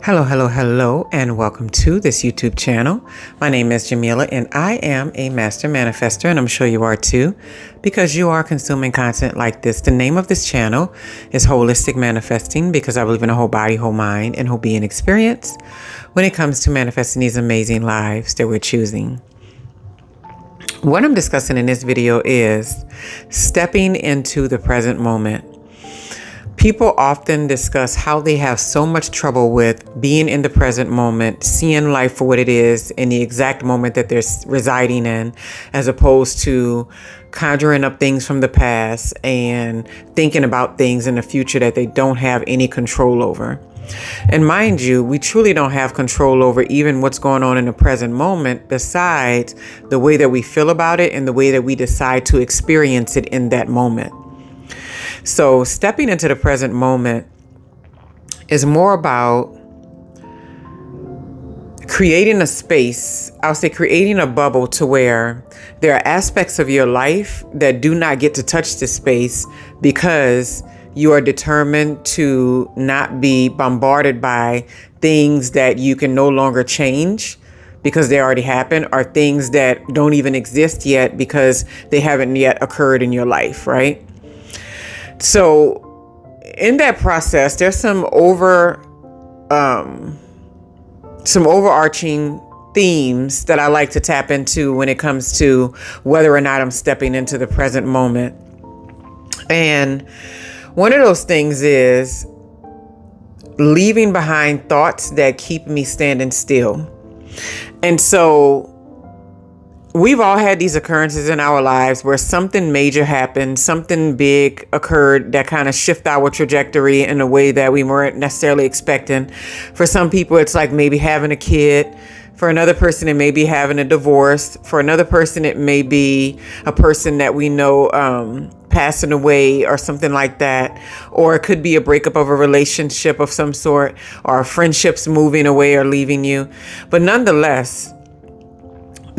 Hello, hello, hello, and welcome to this YouTube channel. My name is Jameelah, and I am a master manifester, and I'm sure you are too, because you are consuming content like this. The name of this channel is Holistic Manifesting, because I believe in a whole body, whole mind, and whole being experience when it comes to manifesting these amazing lives that we're choosing. What I'm discussing in this video is stepping into the present moment. People often discuss how they have so much trouble with being in the present moment, seeing life for what it is in the exact moment that they're residing in, as opposed to conjuring up things from the past and thinking about things in the future that they don't have any control over. And mind you, we truly don't have control over even what's going on in the present moment, besides the way that we feel about it and the way that we decide to experience it in that moment. So stepping into the present moment is more about creating a space, I'll say creating a bubble to where there are aspects of your life that do not get to touch this space because you are determined to not be bombarded by things that you can no longer change because they already happened, or things that don't even exist yet because they haven't yet occurred in your life, right? So in that process, there's some overarching themes that I like to tap into when it comes to whether or not I'm stepping into the present moment. And one of those things is leaving behind thoughts that keep me standing still. And so we've all had these occurrences in our lives where something major happened, something big occurred that kind of shift our trajectory in a way that we weren't necessarily expecting. For some people, it's like maybe having a kid. For another person, it may be having a divorce. For another person, it may be a person that we know passing away or something like that. Or it could be a breakup of a relationship of some sort, or friendships moving away or leaving you. But nonetheless,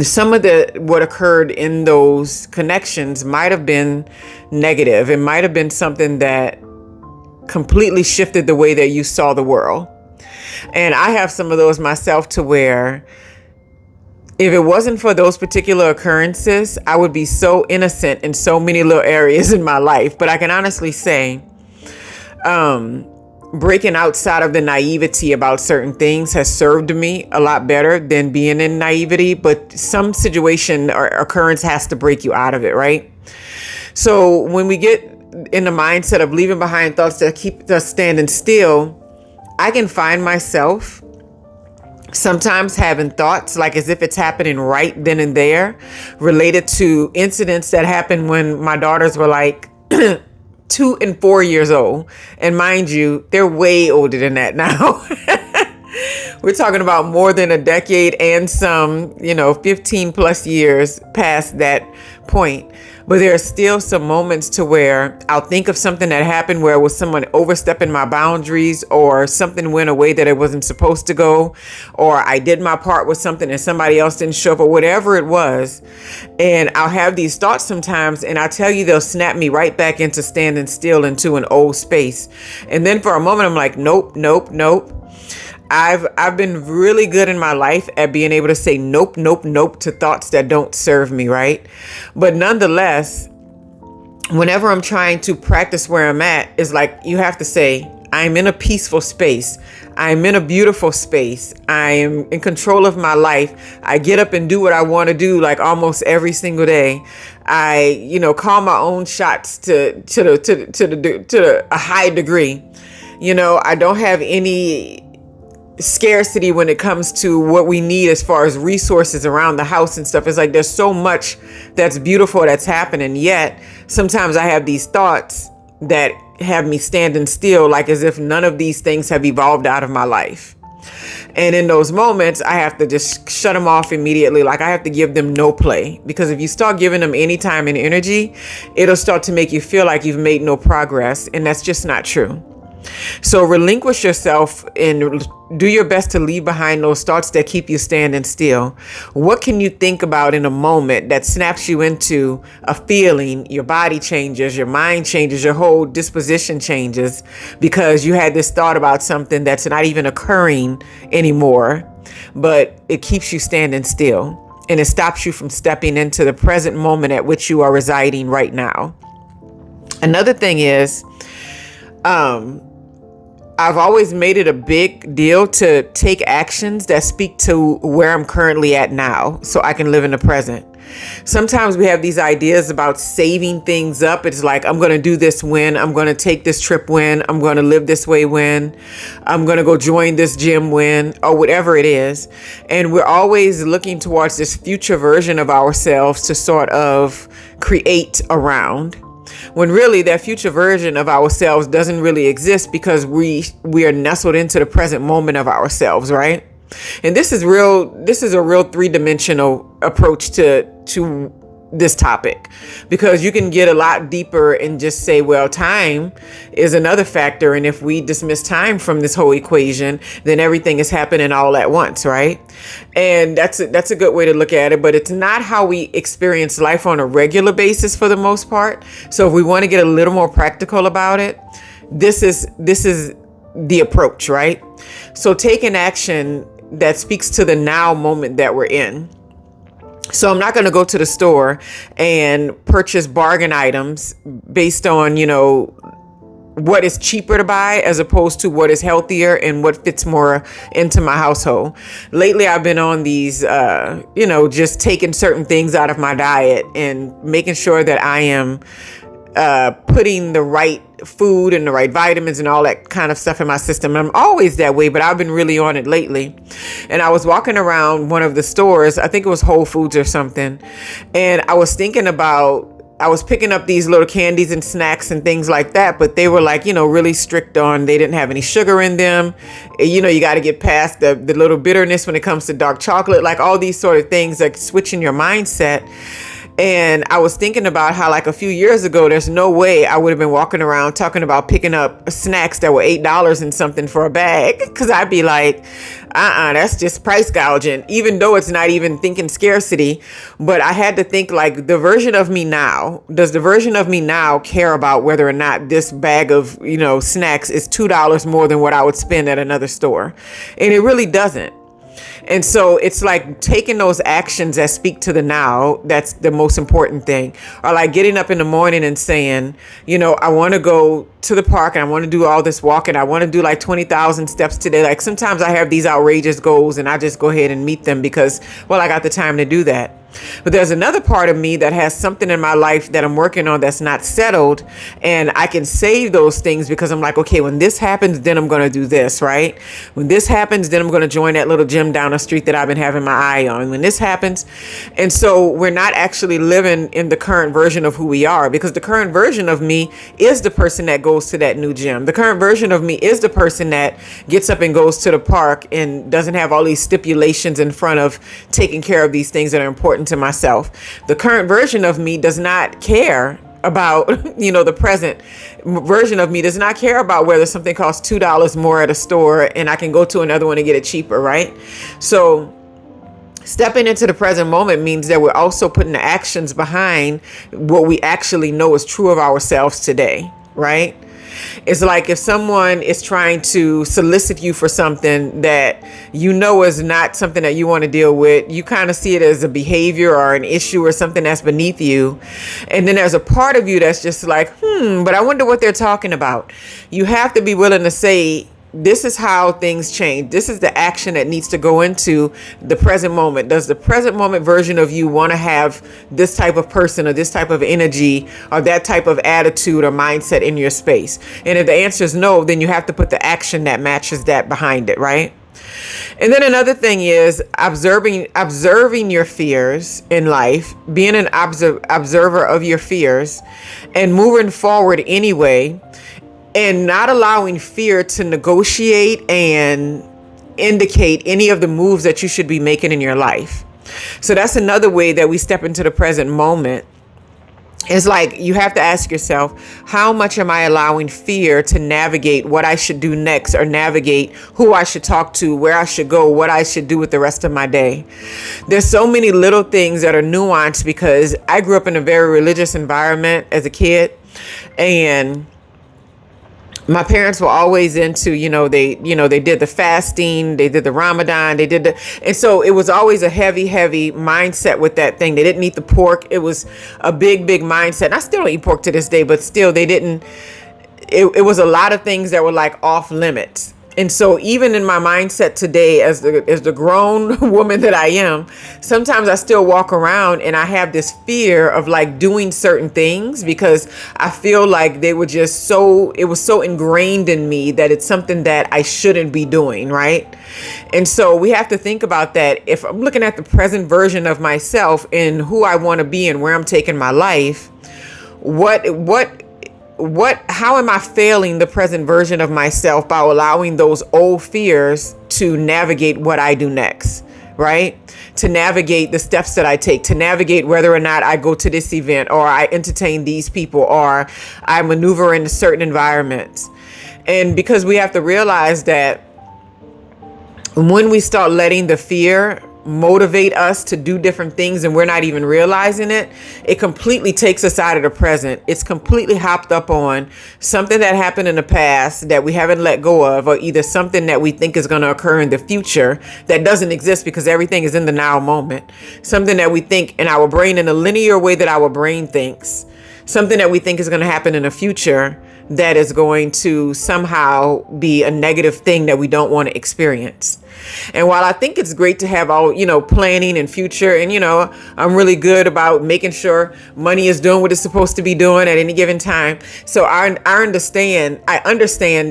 some of what occurred in those connections might have been negative. It might have been something that completely shifted the way that you saw the world. And I have some of those myself, to where if it wasn't for those particular occurrences, I would be so innocent in so many little areas in my life. But I can honestly say, breaking outside of the naivety about certain things has served me a lot better than being in naivety. But some situation or occurrence has to break you out of it, right? So when we get in the mindset of leaving behind thoughts that keep us standing still, I can find myself sometimes having thoughts like as if it's happening right then and there, related to incidents that happened when my daughters were like 2 and 4 years old. And mind you, they're way older than that now. We're talking about more than a decade and some, 15 plus years past that point. But there are still some moments to where I'll think of something that happened where it was someone overstepping my boundaries, or something went away that it wasn't supposed to go, or I did my part with something and somebody else didn't show up, or whatever it was. And I'll have these thoughts sometimes, and I tell you, they'll snap me right back into standing still into an old space. And then for a moment, I'm like, nope, nope, nope. I've been really good in my life at being able to say nope, nope, nope to thoughts that don't serve me, right? But nonetheless, whenever I'm trying to practice where I'm at, it's like you have to say, I'm in a peaceful space. I'm in a beautiful space. I am in control of my life. I get up and do what I want to do, like almost every single day. I, call my own shots to a high degree. I don't have any scarcity when it comes to what we need as far as resources around the house and stuff. It's like there's so much that's beautiful that's happening, yet sometimes I have these thoughts that have me standing still, like as if none of these things have evolved out of my life. And in those moments, I have to just shut them off immediately. Like I have to give them no play, because if you start giving them any time and energy, it'll start to make you feel like you've made no progress. And that's just not true. So relinquish yourself and do your best to leave behind those thoughts that keep you standing still. What can you think about in a moment that snaps you into a feeling? Your body changes, your mind changes, your whole disposition changes because you had this thought about something that's not even occurring anymore, but it keeps you standing still and it stops you from stepping into the present moment at which you are residing right now. Another thing is, I've always made it a big deal to take actions that speak to where I'm currently at now so I can live in the present. Sometimes we have these ideas about saving things up. It's like, I'm going to do this when, I'm going to take this trip when, I'm going to live this way when, I'm going to go join this gym when, or whatever it is. And we're always looking towards this future version of ourselves to sort of create around, when really that future version of ourselves doesn't really exist because we are nestled into the present moment of ourselves, right? And this is a real three-dimensional approach to this topic, because you can get a lot deeper and just say, well, time is another factor. And if we dismiss time from this whole equation, then everything is happening all at once, right? And that's a good way to look at it, but it's not how we experience life on a regular basis for the most part. So if we want to get a little more practical about it, this is the approach, right? So take an action that speaks to the now moment that we're in. So I'm not going to go to the store and purchase bargain items based on, what is cheaper to buy as opposed to what is healthier and what fits more into my household. Lately, I've been on these, just taking certain things out of my diet and making sure that I am putting the right food and the right vitamins and all that kind of stuff in my system. I'm always that way, but I've been really on it lately. And I was walking around one of the stores, I think it was Whole Foods or something, and I was thinking about, I was picking up these little candies and snacks and things like that, but they were like, really strict on, they didn't have any sugar in them. You got to get past the little bitterness when it comes to dark chocolate, like all these sort of things, like switching your mindset. And I was thinking about how, like, a few years ago, there's no way I would have been walking around talking about picking up snacks that were $8 and something for a bag. Because I'd be like, that's just price gouging, even though it's not even thinking scarcity. But I had to think, like, the version of me now, does the version of me now care about whether or not this bag of, snacks is $2 more than what I would spend at another store? And it really doesn't. And so it's like taking those actions that speak to the now. That's the most important thing. Or like getting up in the morning and saying, I want to go to the park and I want to do all this walking. I want to do like 20,000 steps today. Like sometimes I have these outrageous goals and I just go ahead and meet them because, well, I got the time to do that. But there's another part of me that has something in my life that I'm working on that's not settled, and I can save those things because I'm like, okay, when this happens, then I'm going to do this, right? When this happens, then I'm going to join that little gym down the street that I've been having my eye on. When this happens, and so we're not actually living in the current version of who we are, because the current version of me is the person that goes to that new gym. The current version of me is the person that gets up and goes to the park and doesn't have all these stipulations in front of taking care of these things that are important to myself. The current version of me does not care about, the present version of me does not care about whether something costs $2 more at a store and I can go to another one and get it cheaper, right? So stepping into the present moment means that we're also putting the actions behind what we actually know is true of ourselves today, right? It's like if someone is trying to solicit you for something that is not something that you want to deal with, you kind of see it as a behavior or an issue or something that's beneath you. And then there's a part of you that's just like, but I wonder what they're talking about. You have to be willing to say, this is how things change. This is the action that needs to go into the present moment. Does the present moment version of you want to have this type of person or this type of energy or that type of attitude or mindset in your space? And if the answer is no, then you have to put the action that matches that behind it, right? And then another thing is observing your fears in life, being an observer of your fears and moving forward anyway. And not allowing fear to negotiate and indicate any of the moves that you should be making in your life. So that's another way that we step into the present moment. It's like you have to ask yourself, how much am I allowing fear to navigate what I should do next, or navigate who I should talk to, where I should go, what I should do with the rest of my day? There's so many little things that are nuanced, because I grew up in a very religious environment as a kid, and my parents were always into, they did the fasting, they did the Ramadan, and so it was always a heavy mindset with that thing. They didn't eat the pork. It was a big mindset. And I still don't eat pork to this day, but still it was a lot of things that were like off limits. And so even in my mindset today, as the grown woman that I am, sometimes I still walk around and I have this fear of like doing certain things, because I feel like it was so ingrained in me that it's something that I shouldn't be doing, right? And so we have to think about that. If I'm looking at the present version of myself and who I want to be and where I'm taking my life, how am I failing the present version of myself by allowing those old fears to navigate what I do next, right? To navigate the steps that I take, to navigate whether or not I go to this event, or I entertain these people, or I maneuver in certain environments. And because we have to realize that when we start letting the fear motivate us to do different things and we're not even realizing it, it completely takes us out of the present. It's completely hopped up on something that happened in the past that we haven't let go of, or either something that we think is going to occur in the future that doesn't exist, because everything is in the now moment. Something that we think in our brain, in a linear way that our brain thinks, something that we think is going to happen in the future that is going to somehow be a negative thing that we don't want to experience. And while I think it's great to have all, planning and future, and, I'm really good about making sure money is doing what it's supposed to be doing at any given time. So I understand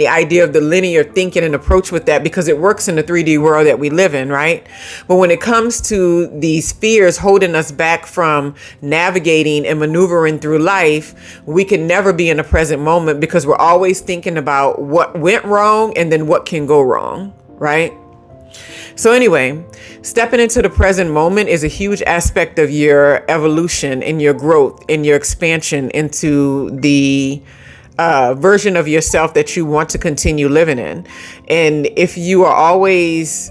the idea of the linear thinking and approach with that, because it works in the 3D world that we live in, right? But when it comes to these fears holding us back from navigating and maneuvering through life, we can never be in the present moment, because we're always thinking about what went wrong and then what can go wrong, right? So anyway, stepping into the present moment is a huge aspect of your evolution and your growth and your expansion into the version of yourself that you want to continue living in. And if you are always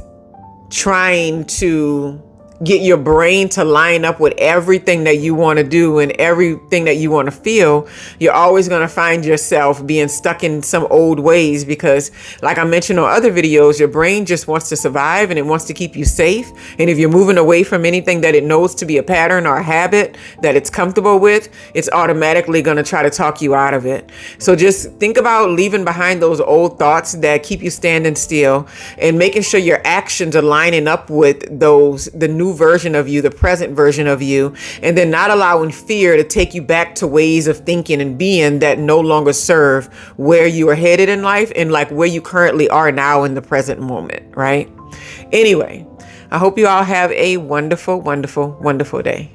trying to get your brain to line up with everything that you want to do and everything that you want to feel, you're always going to find yourself being stuck in some old ways, because like I mentioned on other videos, your brain just wants to survive and it wants to keep you safe. And if you're moving away from anything that it knows to be a pattern or a habit that it's comfortable with, it's automatically going to try to talk you out of it. So just think about leaving behind those old thoughts that keep you standing still, and making sure your actions are lining up with the new version of you, the present version of you, and then not allowing fear to take you back to ways of thinking and being that no longer serve where you are headed in life and like where you currently are now in the present moment, right? Anyway, I hope you all have a wonderful, wonderful, wonderful day.